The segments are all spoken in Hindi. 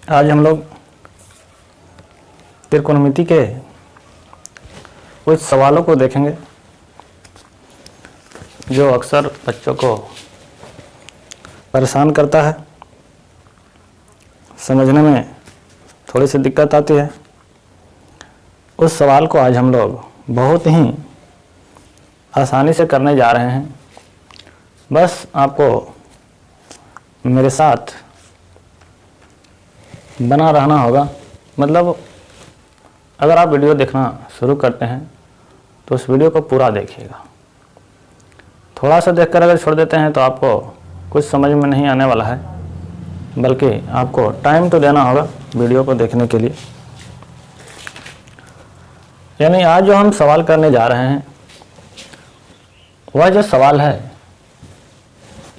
आज हम लोग त्रिकोणमिति के कुछ सवालों को देखेंगे जो अक्सर बच्चों को परेशान करता है, समझने में थोड़ी सी दिक्कत आती है। उस सवाल को आज हम लोग बहुत ही आसानी से करने जा रहे हैं। बस आपको मेरे साथ बना रहना होगा। मतलब अगर आप वीडियो देखना शुरू करते हैं तो उस वीडियो को पूरा देखिएगा। थोड़ा सा देखकर अगर छोड़ देते हैं तो आपको कुछ समझ में नहीं आने वाला है, बल्कि आपको टाइम तो देना होगा वीडियो को देखने के लिए। यानी आज जो हम सवाल करने जा रहे हैं वह जो सवाल है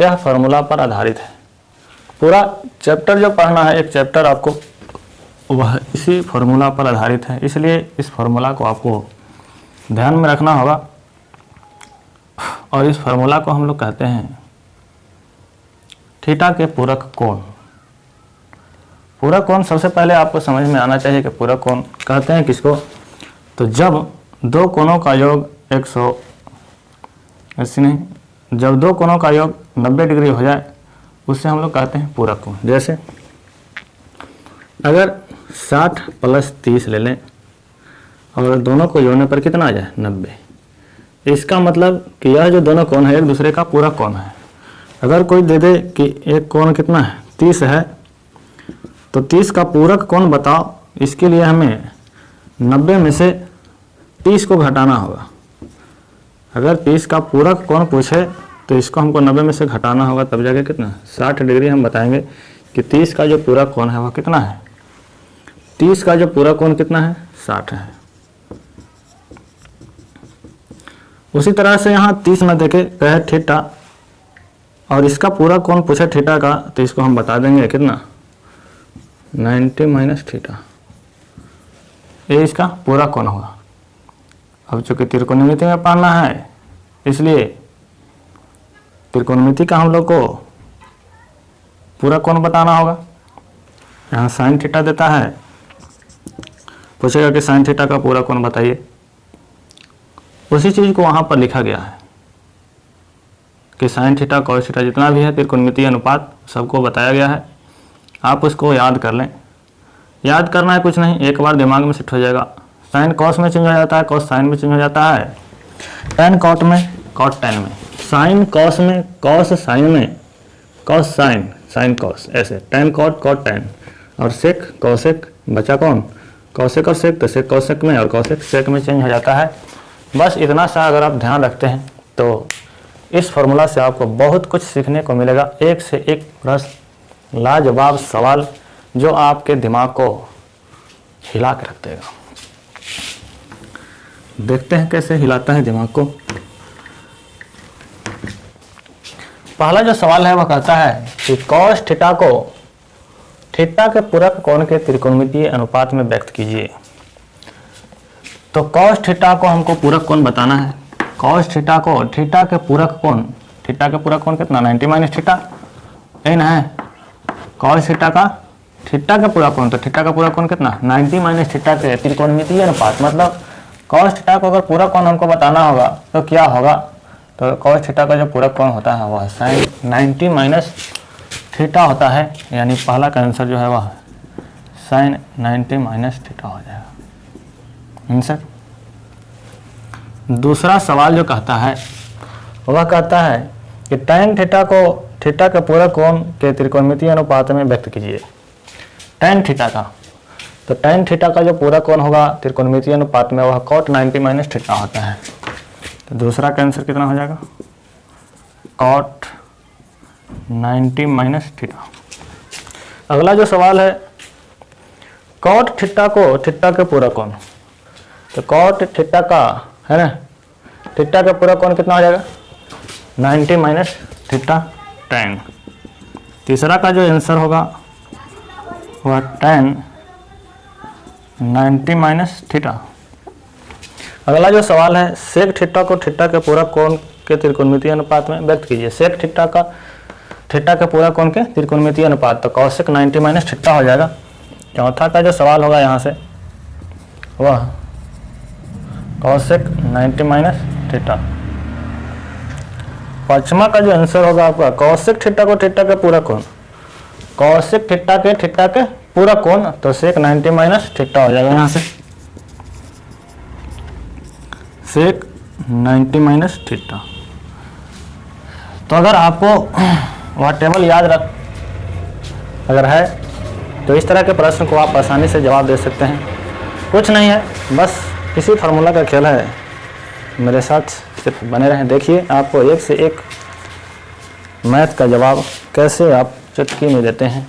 यह फार्मूला पर आधारित है। पूरा चैप्टर जो पढ़ना है, एक चैप्टर आपको, वह इसी फार्मूला पर आधारित है। इसलिए इस फार्मूला को आपको ध्यान में रखना होगा। और इस फार्मूला को हम लोग कहते हैं थीटा के पूरक कोण। पूरक कोण सबसे पहले आपको समझ में आना चाहिए कि पूरक कोण कहते हैं किसको। तो जब दो कोणों का योग 180 नहीं, जब दो कोणों का योग 90 डिग्री हो जाए उससे हम लोग कहते हैं पूरक कोण। जैसे अगर 60 + 30 ले लें और दोनों को जोड़ने पर कितना आ जाए 90, इसका मतलब कि यह जो दोनों कोण है एक दूसरे का पूरक कोण है। अगर कोई दे दे कि एक कोण कितना है 30 है, तो 30 का पूरक कोण बताओ, इसके लिए हमें 90 में से 30 को घटाना होगा। अगर 30 का पूरक कोण पूछे तो इसको हमको 90 में से घटाना होगा, तब जाके कितना 60 डिग्री हम बताएंगे कि 30 का जो पूरक कोण है वह कितना है। 30 का जो पूरक कोण कितना है 60 है। उसी तरह से यहाँ 30 न देखे कहे थीटा और इसका पूरक कोण पूछे थीटा का, तो इसको हम बता देंगे कितना 90 - थीटा, ये इसका पूरक कोण होगा। अब चूंकि त्रिकोणमिति में पढ़ना है इसलिए त्रिकोणमिति का हम लोग को पूरक कोण बताना होगा। यहाँ साइन थीटा देता है, पूछेगा कि साइन थीटा का पूरक कोण बताइए। उसी चीज़ को वहाँ पर लिखा गया है कि साइन थीटा कॉस थीटा जितना भी है त्रिकोणमितीय अनुपात सबको बताया गया है। आप उसको याद कर लें। याद करना है कुछ नहीं, एक बार दिमाग में सेट हो जाएगा। साइन कॉस में चेंज हो जाता है, कॉस साइन में चेंज हो जाता है, टैन कॉट में, कॉट टैन में, साइन कॉस में, कॉस साइन में, कॉस साइन, साइन कॉस, ऐसे टैन कॉट, कॉट टैन, और सेक कॉसेक, बचा कौन कॉसेक और सेक, तो सेक कॉसेक में और कॉसेक सेक में चेंज हो जाता है। बस इतना सा अगर आप ध्यान रखते हैं तो इस फार्मूला से आपको बहुत कुछ सीखने को मिलेगा। एक से एक प्रश्न, लाजवाब सवाल जो आपके दिमाग को हिला के रख देगा। देखते हैं कैसे हिलाता है दिमाग को। पहला जो सवाल है वह कहता है कि कॉस थीटा को थीटा के पूरक कोण के त्रिकोणमितीय अनुपात में व्यक्त कीजिए। तो कॉस थीटा को हमको पूरक कोण बताना है। कॉस थीटा को थीटा के पूरक कोण, थीटा के पूरक कोण कितना 90 - थीटा, यही ना है। कॉस थीटा का थीटा का पूरक कोण, तो थीटा का पूरक कोण कितना 90 - थीटा के त्रिकोणमितीय अनुपात। मतलब कॉस थीटा को अगर पूरक कोण हमको बताना होगा तो क्या होगा, तो कॉस थीटा का जो पूरक कोण होता है वह साइन 90 - थीटा होता है। यानी पहला का आंसर जो है वह साइन 90 - थीटा हो जाएगा आंसर। दूसरा सवाल जो कहता है वह कहता है कि टैन थीटा को थीटा के पूरक कोण के त्रिकोणमितीय अनुपात में व्यक्त कीजिए। टैन थीटा का, तो टैन थीटा का जो पूरक कोण होगा त्रिकोणमितीय अनुपात में वह कॉट 90 - थीटा होता है। तो दूसरा का आंसर कितना हो जाएगा कॉट 90 - थीटा। अगला जो सवाल है कॉट थीटा को थीटा के पूरक कोण, तो कॉट थीटा का है ना, थीटा का पूरक कोण कितना हो जाएगा 90 - थीटा टैन। तीसरा का जो आंसर होगा वह टैन 90 - थीटा। अगला जो सवाल है सेक थीटा को थीटा के पूरक कोण के त्रिकोणमितीय अनुपात में व्यक्त कीजिए। सेक थीटा का थीटा के पूरक कोण के त्रिकोणमितीय अनुपात, तो कॉसेक 90 - थीटा हो जाएगा। चौथा का जो सवाल होगा यहाँ से वह कॉसेक 90 माइनस थीटा। पांचवा का जो आंसर होगा आपका कॉसेक थीटा को थीटा के पूरा कोण, कॉसेक थीटा के पूरा कोण, तो सेक 90 माइनस थीटा हो जाएगा यहाँ से, सेक 90 माइनस थीटा। तो अगर आपको वह टेबल याद रख अगर है तो इस तरह के प्रश्न को आप आसानी से जवाब दे सकते हैं। कुछ नहीं है, बस इसी फार्मूला का खेल है। मेरे साथ सिर्फ बने रहें, देखिए आपको एक से एक मैथ का जवाब कैसे आप चुटकी में देते हैं,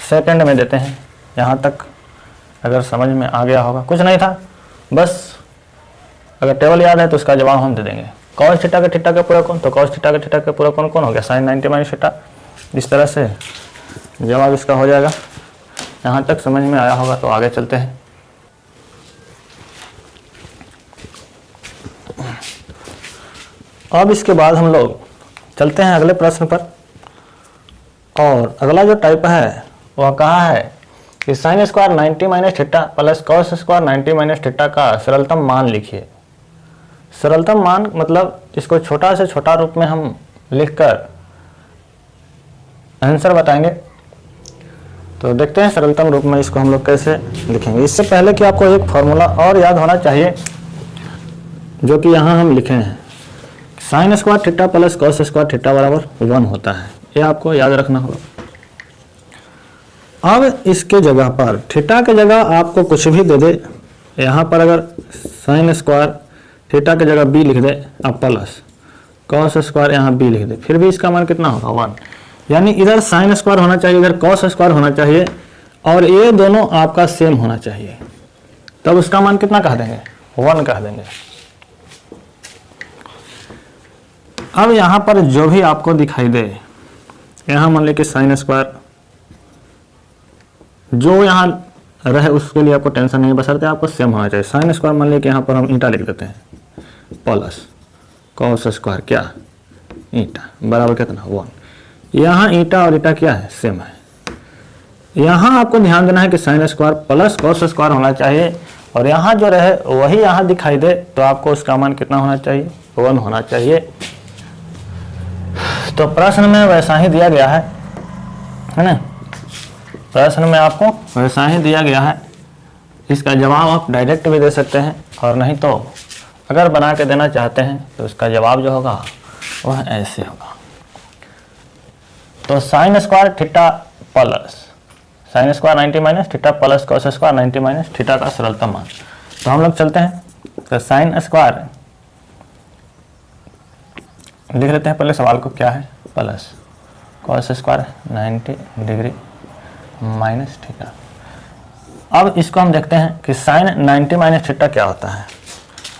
सेकंड में देते हैं। यहाँ तक अगर समझ में आ गया होगा, कुछ नहीं था, बस अगर टेबल याद है तो उसका जवाब हम दे देंगे। कॉस थीटा के थीटा का पूरा कोण, तो कॉस थीटा के थीटा का पूरा कोण कौन हो गया, साइन 90 माइनस थीटा। इस तरह से जवाब इसका हो जाएगा। यहाँ तक समझ में आया होगा तो आगे चलते हैं। अब इसके बाद हम लोग चलते हैं अगले प्रश्न पर। और अगला जो टाइप है वह कहा है कि sine square 90 minus theta plus cos square 90 minus theta का सरलतम मान लिखिए। सरलतम मान मतलब इसको छोटा से छोटा रूप में हम लिखकर आंसर बताएंगे। तो देखते हैं सरलतम रूप में इसको हम लोग कैसे लिखेंगे। इससे पहले कि आपको एक फॉर्मूला और याद होना चाहिए जो कि यहाँ हम लिखे हैं, sign square theta plus cos square theta बराबर 1 होता है। ये आपको याद रखना होगा। अब इसके जगह पर थीटा के जगह आपको कुछ भी दे दे, यहाँ पर अगर साइन स्क्वायर थीटा के जगह बी लिख दे अब प्लस कॉस स्क्वायर यहाँ बी लिख दे, फिर भी इसका मान कितना होगा 1। यानी इधर साइन स्क्वायर होना चाहिए, इधर कॉस स्क्वायर होना चाहिए और ये दोनों आपका सेम होना चाहिए, तब उसका मान कितना कह देंगे 1 कह देंगे। अब यहाँ पर जो भी आपको दिखाई दे, यहाँ मान लीजिए कि साइन स्क्वायर जो यहाँ रहे उसके लिए आपको टेंशन नहीं, बशर्ते आपको सेम होना चाहिए। साइन स्क्वायर मान लीजिए कि यहाँ पर हम ईटा लिख देते हैं प्लस कॉस स्क्वायर क्या ईटा बराबर कितना 1। यहाँ ईटा और ईटा क्या है सेम है। यहाँ आपको ध्यान देना है कि sine square plus cos square होना चाहिए और यहाँ जो रहे वही यहाँ दिखाई दे तो आपको उसका मान कितना होना चाहिए 1 होना चाहिए। तो प्रश्न में वैसा ही दिया गया है ना, प्रश्न में आपको वैसा ही दिया गया है। इसका जवाब आप डायरेक्ट भी दे सकते हैं और नहीं तो अगर बना के देना चाहते हैं तो इसका जवाब जो होगा वह ऐसे होगा। तो sign square theta plus sine square 90 minus theta plus cos square 90 minus theta का सरलतम मान। तो हम लोग चलते हैं, तो साइन स्क्वायर लिख लेते हैं पहले सवाल को क्या है plus cos square 90 degree minus theta. अब इसको हम देखते हैं कि साइन 90 माइनस थीटा क्या होता है।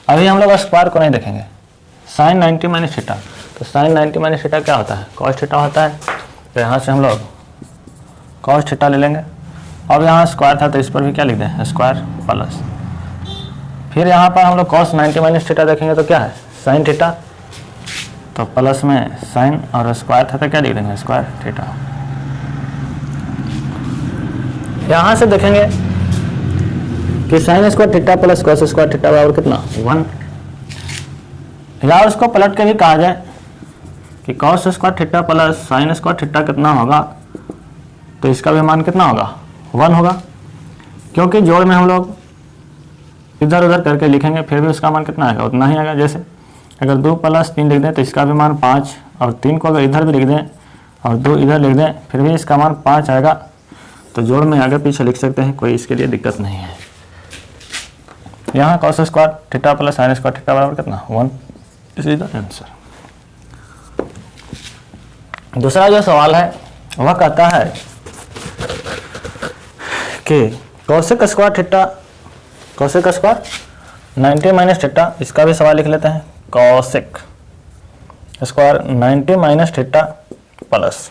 अभी हम लोग स्क्वायर को नहीं देखेंगे, साइन 90 माइनस थीटा। तो साइन 90 माइनस थीटा क्या होता है कॉस थीटा होता है। तो यहाँ से हम लोग कॉस थीटा ले लेंगे। अब यहाँ स्क्वायर था तो इस पर भी क्या लिख दें स्क्वायर प्लस, फिर यहाँ पर हम लोग कॉस 90 माइनस थीटा देखेंगे तो क्या है साइन थीटा, तो प्लस में साइन और स्क्वायर था तो क्या लिख देंगे स्क्वायर थीटा। यहाँ से देखेंगे कि sine square theta plus cos square theta बराबर कितना 1। या उसको पलट के भी कहा जाए कि cos square theta plus sign square theta कितना होगा, तो इसका भी मान कितना होगा 1 होगा, क्योंकि जोड़ में हम लोग इधर उधर करके लिखेंगे फिर भी उसका मान कितना आएगा उतना ही आएगा। जैसे अगर 2 + 3 लिख दें तो इसका भी मान 5 और 3 को अगर इधर भी लिख दें और 2 इधर लिख दें फिर भी इसका मान 5 आएगा। तो जोड़ में आगे पीछे लिख सकते हैं, कोई इसके लिए दिक्कत नहीं है। यहाँ cos square theta plus sign square theta बराबर कितना 1, दिस इज द आंसर। दूसरा जो सवाल है वह कहता है कि cosec square theta cosec square 90 minus theta, इसका भी सवाल लिख लेते हैं cosec square 90 minus theta plus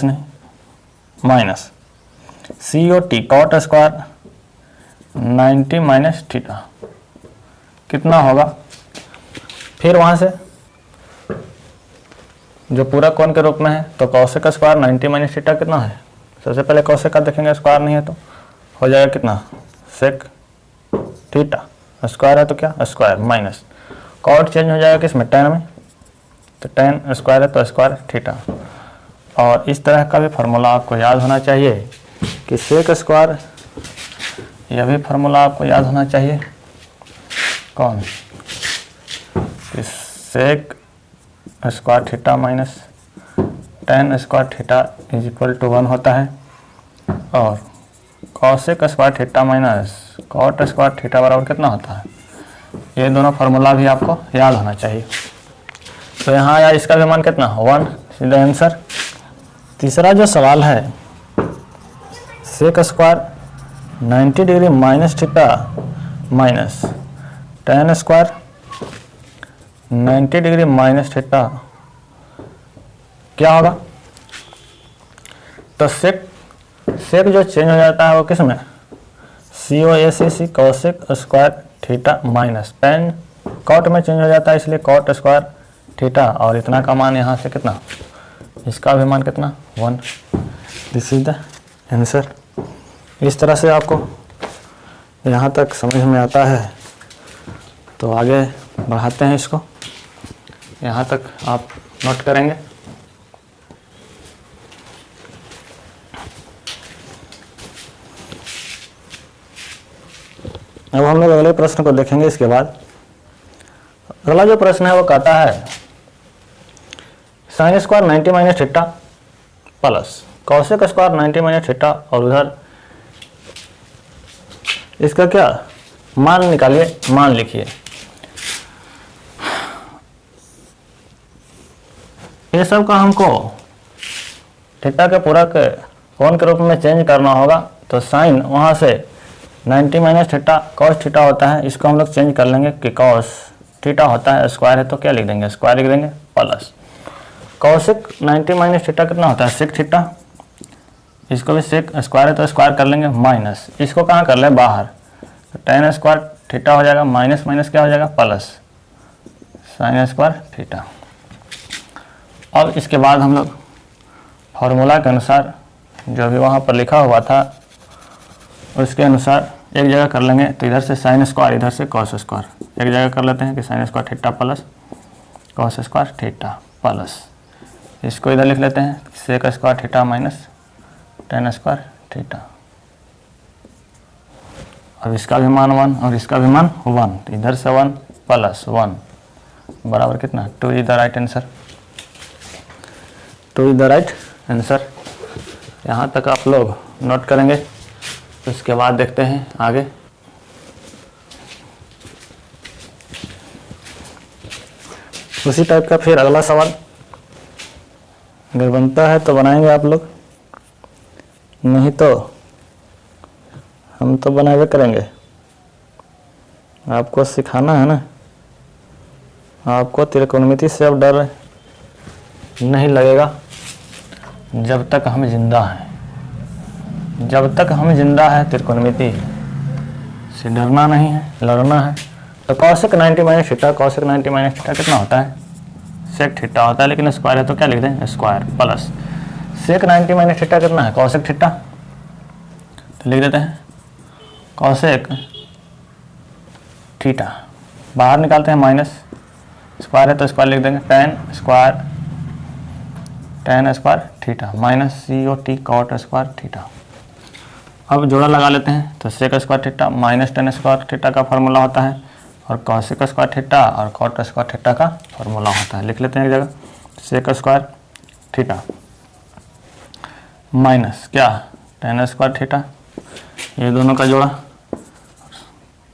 नहीं minus COT cot square 90 minus theta कितना होगा। फिर वहाँ से जो पूरा कोण के रूप में है तो कॉसेक स्क्वायर 90 माइनस थीटा कितना है सबसे पहले कॉसेक का देखेंगे, स्क्वायर नहीं है तो हो जाएगा कितना, सेक थीटा, स्क्वायर है तो क्या स्क्वायर माइनस कॉट चेंज हो जाएगा किस में, टेन में, तो टेन स्क्वायर है तो स्क्वायर थीटा। और इस तरह का भी फार्मूला आपको याद होना चाहिए कि सेक स्क्वायर, यह भी फार्मूला आपको याद होना चाहिए कौन, कि sec square theta minus tan square theta is equal to 1 होता है, और cosec square theta minus cot square theta बराबर कितना होता है। ये दोनों फार्मूला भी आपको याद होना चाहिए। तो यहाँ आया इसका भी मान कितना 1, सीधा आंसर। तीसरा जो सवाल है, sec square 90 degree minus theta minus tan square 90 degree minus theta क्या होगा। तो सेक जो चेंज हो जाता है वो किस में, COSEC cosec square theta minus tan cot में चेंज हो जाता है, इसलिए कॉट स्क्वायर थीटा, और इतना का मान यहाँ से कितना, इसका भी मान कितना 1। This is the answer. इस तरह से आपको यहाँ तक समझ में आता है, तो आगे बढ़ाते हैं इसको, यहाँ तक आप नोट करेंगे। अब हम लोग अगले प्रश्न को देखेंगे। इसके बाद अगला जो प्रश्न है वो कहता है sine square 90 minus theta plus cosec square 90 minus theta, और उधर इसका क्या मान निकालिए, मान लिखिए। ये सब का हमको थीटा के पूरक कोण के रूप में चेंज करना होगा, तो साइन वहाँ से 90 माइनस थीटा कॉस थीटा होता है, इसको हम लोग चेंज कर लेंगे कि कॉस थीटा होता है, स्क्वायर है तो क्या लिख देंगे स्क्वायर लिख देंगे, प्लस कॉसेक 90 माइनस थीटा कितना होता है सेक थीटा, इसको भी सेक स्क्वायर है तो स्क्वायर कर लेंगे, माइनस इसको कहाँ कर ले बाहर, तो टेन स्क्वायर थीटा हो जाएगा, माइनस माइनस क्या हो जाएगा प्लस साइन स्क्वायर थीटा। अब इसके बाद हम लोग फार्मूला के अनुसार जो भी वहाँ पर लिखा हुआ था उसके अनुसार एक जगह कर लेंगे, तो इधर से साइन स्क्वायर इधर से कॉस स्क्वायर, एक जगह कर लेते हैं कि sine square theta plus cos square theta plus, इसको इधर लिख लेते हैं sec square theta minus tan square theta. अब इसका भी मान 1 और इसका भी मान 1, तो इधर से 1 प्लस 1 बराबर कितना 2 is the right answer, 2 is the right answer. यहाँ तक आप लोग नोट करेंगे, उसके बाद देखते हैं आगे। उसी टाइप का फिर अगला सवाल अगर बनता है तो बनाएंगे आप लोग, नहीं तो हम तो बनाए करेंगे, आपको सिखाना है ना। आपको त्रिकोणमिति से अब डर नहीं लगेगा जब तक हम जिंदा हैं, जब तक हम जिंदा है त्रिकोणमिति से डरना नहीं है, लड़ना है। तो cosec 90 minus theta, cosec 90 minus theta कितना होता है सेक थीटा होता है, लेकिन स्क्वायर है तो क्या लिख दें square plus sec 90 minus theta कितना है कॉसेक थीटा, तो लिख देते हैं कॉसेक थीटा, बाहर निकालते हैं माइनस, स्क्वायर है तो स्क्वायर लिख देंगे tan square theta minus COT cot square theta. अब जोड़ा लगा लेते हैं, तो sec square theta minus tan square theta का फार्मूला होता है, और कॉसेक स्क्वायर थीटा और कॉट स्क्वायर थीटा का फार्मूला होता है। लिख लेते हैं एक जगह सेक स्क्वायर थीटा माइनस क्या टेन स्क्वायर थीटा, ये दोनों का जोड़ा,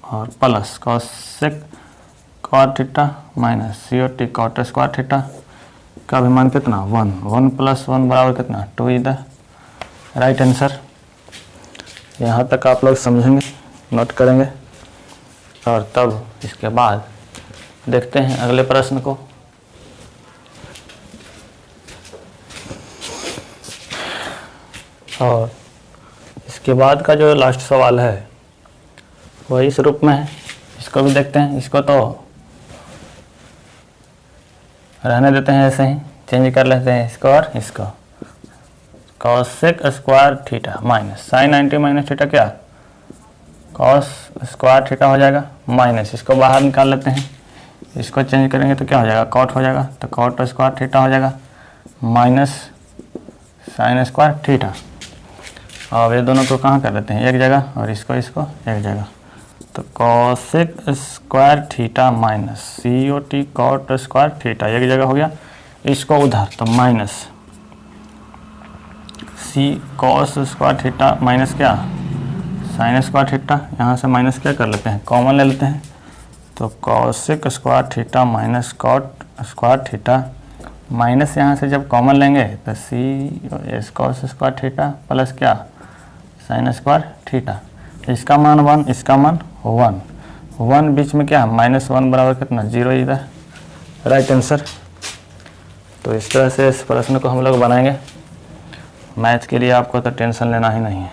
और plus cosec cot theta minus COT cot square theta का भी मान कितना 1 प्लस 1 बराबर कितना 2 इज द राइट आंसर। यहाँ तक आप लोग समझेंगे, नोट करेंगे, और तब इसके बाद देखते हैं अगले प्रश्न को। और इसके बाद का जो लास्ट सवाल है वह इस रूप में है, इसको भी देखते हैं। इसको तो रहने देते हैं ऐसे ही, चेंज कर लेते हैं इसको और इसको, cosec square theta minus sine 90 minus theta क्या, कॉस स्क्वायर थीटा हो जाएगा माइनस, इसको बाहर निकाल लेते हैं, इसको चेंज करेंगे तो क्या हो जाएगा, कॉट हो जाएगा, तो कॉट स्क्वायर थीटा हो जाएगा माइनस साइन स्क्वायर थीटा। और ये दोनों को कहाँ कर देते हैं एक जगह और इसको एक जगह, तो cosec square theta minus COT cot square theta एक जगह हो गया, इसको उधर तो minus c cos square theta minus क्या साइन स्क्वायर थीटा, यहाँ से माइनस क्या कर लेते हैं कॉमन ले लेते हैं, तो cosec square theta minus cot square theta, minus यहाँ से जब कॉमन लेंगे तो c cos square theta plus क्या साइन स्क्वायर थीटा, इसका मान 1 इसका मान 1 बीच में क्या -1 बराबर कितना 0 इधर, राइट आंसर। तो इस तरह से इस प्रश्न को हम लोग बनाएंगे। मैथ के लिए आपको तो टेंशन लेना ही नहीं है,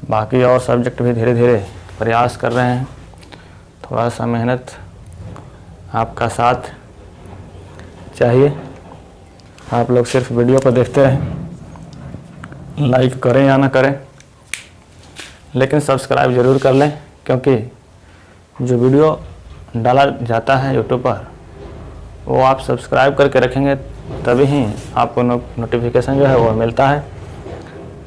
बाकी और सब्जेक्ट भी धीरे धीरे प्रयास कर रहे हैं, थोड़ा सा मेहनत आपका साथ चाहिए। आप लोग सिर्फ वीडियो को देखते रहें, लाइक करें या ना करें, लेकिन सब्सक्राइब ज़रूर कर लें, क्योंकि जो वीडियो डाला जाता है यूट्यूब पर वो आप सब्सक्राइब करके रखेंगे तभी ही आपको नोटिफिकेशन जो है वो मिलता है,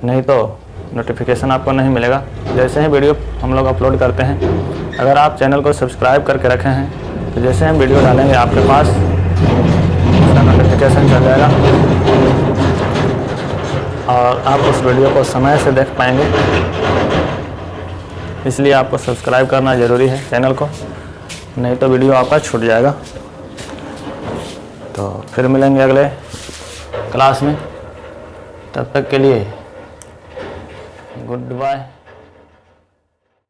नहीं तो नोटिफिकेशन आपको नहीं मिलेगा। जैसे ही वीडियो हम लोग अपलोड करते हैं, अगर आप चैनल को सब्सक्राइब करके रखे हैं तो जैसे हम वीडियो डालेंगे आपके पास उसका नोटिफिकेशन चल जाएगा और आप उस वीडियो को समय से देख पाएंगे। इसलिए आपको सब्सक्राइब करना ज़रूरी है चैनल को, नहीं तो वीडियो आपका छूट जाएगा। तो फिर मिलेंगे अगले क्लास में, तब तक के लिए गुड बाय।